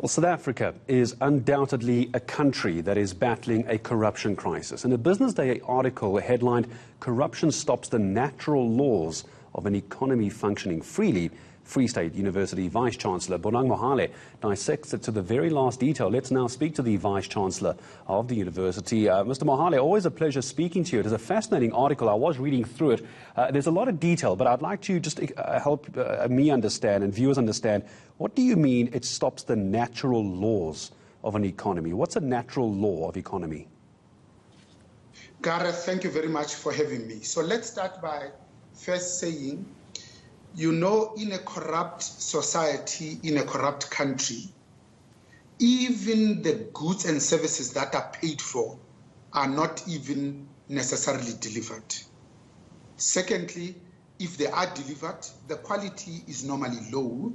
Well, South Africa is undoubtedly a country that is battling a corruption crisis. In a Business Day article headlined, "Corruption Stops the Natural Laws of an Economy Functioning Freely," Free State University Vice-Chancellor Bonang Mohale dissects it to the very last detail. Let's now speak to the Vice-Chancellor of the university. Mr. Mohale, always a pleasure speaking to you. It is a fascinating article. I was reading through it. There's a lot of detail, but I'd like to just help me understand and viewers understand, what do you mean it stops the natural laws of an economy? What's a natural law of economy? Gareth, thank you very much for having me. So let's start by first saying, you know, in a corrupt society, in a corrupt country, even the goods and services that are paid for are not even necessarily delivered. Secondly, if they are delivered, the quality is normally low.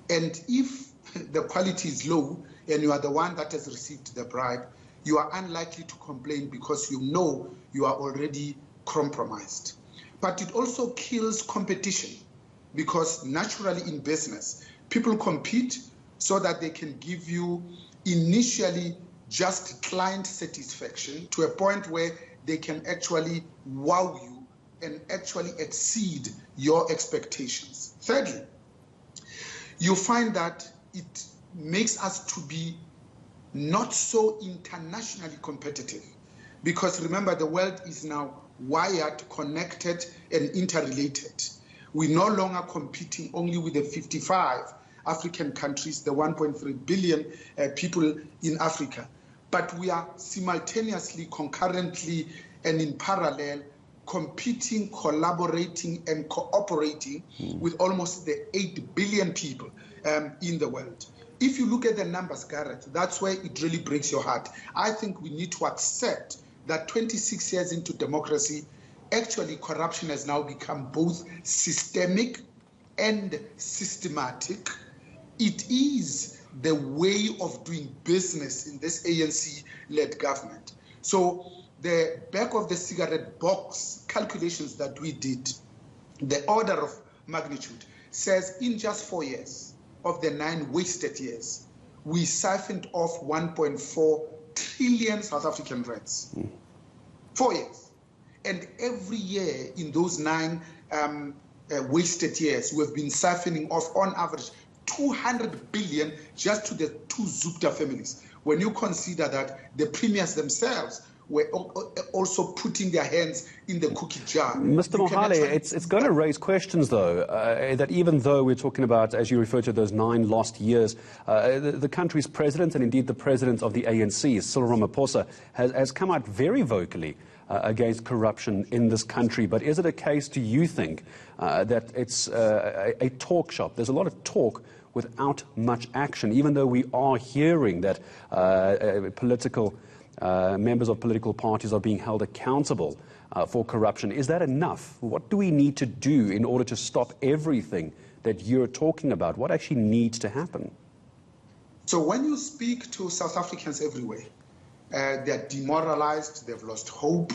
And if the quality is low and you are the one that has received the bribe, you are unlikely to complain because you know you are already compromised. But it also kills competition, because naturally in business, people compete so that they can give you initially just client satisfaction to a point where they can actually wow you and actually exceed your expectations. Thirdly, you find that it makes us to be not so internationally competitive, because remember, the world is now wired, connected, and interrelated. We're no longer competing only with the 55 African countries, the 1.3 billion people in Africa, but we are simultaneously, concurrently, and in parallel competing, collaborating, and cooperating with almost the 8 billion people in the world. If you look at the numbers, Gareth, that's where it really breaks your heart. I think we need to accept that 26 years into democracy, actually, corruption has now become both systemic and systematic. It is the way of doing business in this ANC-led government. So the back of the cigarette box calculations that we did, the order of magnitude, says in just 4 years of the 9 wasted years, we siphoned off 1.4 trillion South African rands. 4 years. And every year in those 9 wasted years, we've been siphoning off, on average, 200 billion just to the 2 Zupta families. When you consider that the premiers themselves were also putting their hands in the cookie jar. Mr. Mohale, it's going to raise questions, though, that even though we're talking about, as you refer to, those 9 lost years, the country's president, and indeed the president of the ANC, Cyril Ramaphosa, has come out very vocally against corruption in this country. But is it a case, do you think, that it's a talk shop? There's a lot of talk without much action, even though we are hearing that members of political parties are being held accountable for corruption. Is that enough? What do we need to do in order to stop everything that you're talking about? What actually needs to happen? So when you speak to South Africans everywhere, they're demoralized, they've lost hope,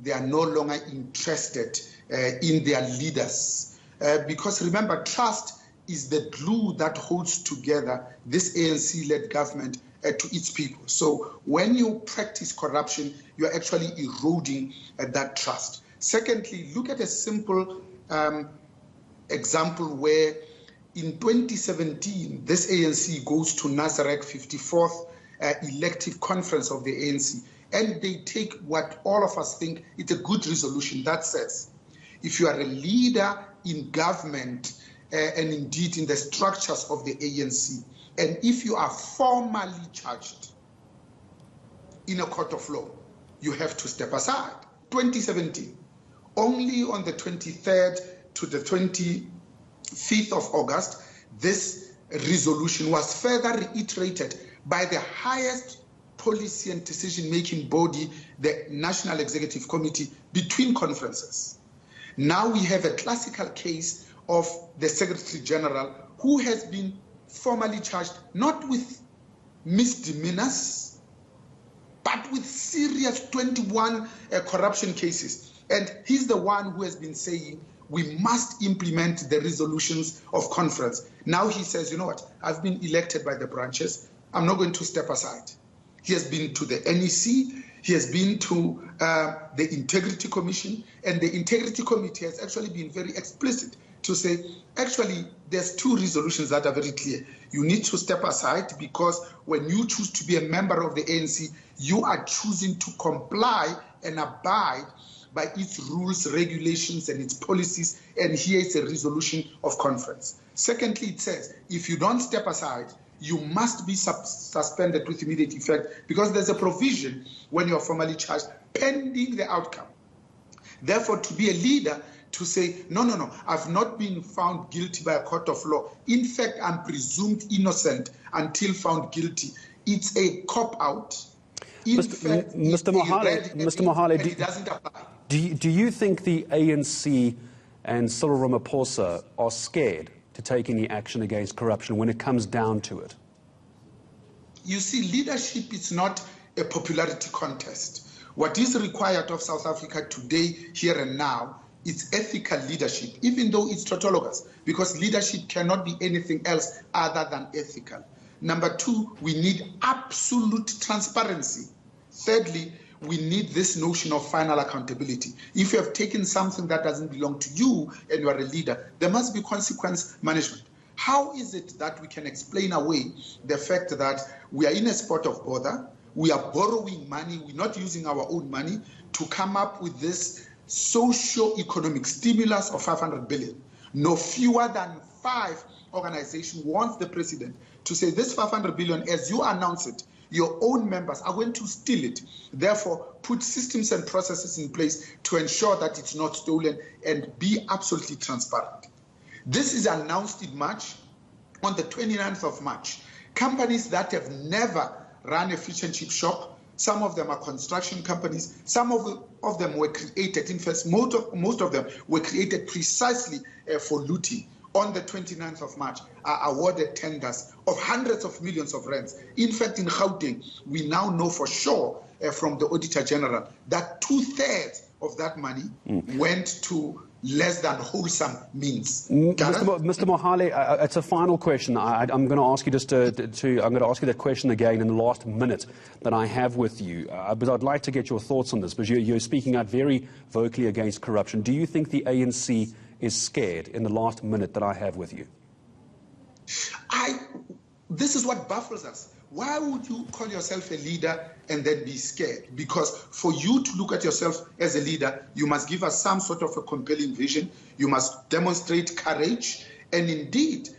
they are no longer interested in their leaders. Because remember, trust is the glue that holds together this ANC-led government to its people. So when you practice corruption, you're actually eroding that trust. Secondly, look at a simple example where in 2017, this ANC goes to Nasrec 54th elective conference of the ANC, and they take what all of us think is a good resolution that says, if you are a leader in government and indeed in the structures of the ANC, and if you are formally charged in a court of law, you have to step aside. 2017, only on the 23rd to the 25th of August, this resolution was further reiterated by the highest policy and decision-making body, the National Executive Committee, between conferences. Now we have a classical case of the Secretary General who has been formally charged not with misdemeanors, but with serious 21 corruption cases. And he's the one who has been saying, we must implement the resolutions of conference. Now he says, you know what, I've been elected by the branches, I'm not going to step aside. He has been to the NEC, he has been to the Integrity Commission, and the Integrity Committee has actually been very explicit to say, actually, there's two resolutions that are very clear. You need to step aside because when you choose to be a member of the ANC, you are choosing to comply and abide by its rules, regulations, and its policies, and here is a resolution of conference. Secondly, it says, if you don't step aside, you must be suspended with immediate effect because there's a provision when you're formally charged pending the outcome. Therefore, to be a leader, to say, no, I've not been found guilty by a court of law. In fact, I'm presumed innocent until found guilty. It's a cop-out. Mr. Mohale, it doesn't apply. Do you think the ANC and Cyril Ramaphosa are scared to take any action against corruption when it comes down to it? You see, leadership is not a popularity contest. What is required of South Africa today, here and now, is ethical leadership, even though it's tautologous, because leadership cannot be anything else other than ethical. Number two, we need absolute transparency. Thirdly, we need this notion of final accountability. If you have taken something that doesn't belong to you and you are a leader, there must be consequence management. How is it that we can explain away the fact that we are in a spot of bother, we are borrowing money, we're not using our own money to come up with this socio-economic stimulus of 500 billion? No fewer than 5 organizations wants the president to say this 500 billion, as you announce it, your own members are going to steal it. Therefore, put systems and processes in place to ensure that it's not stolen and be absolutely transparent. This is announced in March, on the 29th of March. Companies that have never run a fish and chip shop, some of them are construction companies, some of them were created, in fact, most of them were created precisely for looting. On the 29th of March, are awarded tenders of hundreds of millions of rands. In fact, in Gauteng, we now know for sure from the Auditor General that 2/3 of that money went to less than wholesome means. Mr. Mohale, it's a final question. I'm going to ask you just I'm going to ask you that question again in the last minute that I have with you. But I'd like to get your thoughts on this because you're speaking out very vocally against corruption. Do you think the ANC is scared in the last minute that I have with you? This is what baffles us. Why would you call yourself a leader and then be scared? Because for you to look at yourself as a leader, you must give us some sort of a compelling vision. You must demonstrate courage. And indeed,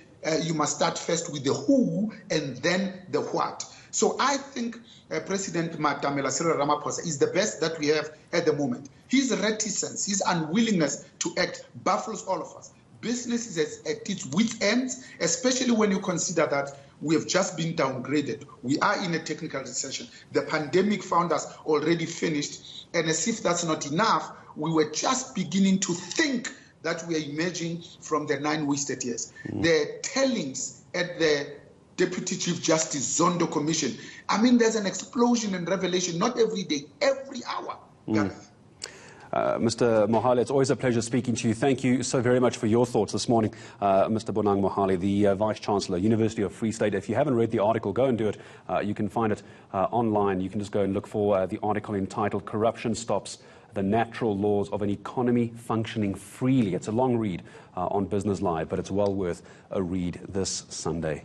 you must start first with the who and then the what. So I think President Matamela Cyril Ramaphosa is the best that we have at the moment. His reticence, his unwillingness to act baffles all of us. Business is at its wit's end, especially when you consider that we have just been downgraded. We are in a technical recession. The pandemic found us already finished. And as if that's not enough, we were just beginning to think that we are emerging from the 9 wasted years. The tellings at the Deputy Chief Justice Zondo Commission, I mean, there's an explosion and revelation, not every day, every hour. Gareth. Mr. Mohale, it's always a pleasure speaking to you. Thank you so very much for your thoughts this morning, Mr. Bonang Mohale, the Vice-Chancellor, University of Free State. If you haven't read the article, go and do it. You can find it online. You can just go and look for the article entitled "Corruption Stops the Natural Laws of an Economy Functioning Freely." It's a long read on Business Live, but it's well worth a read this Sunday.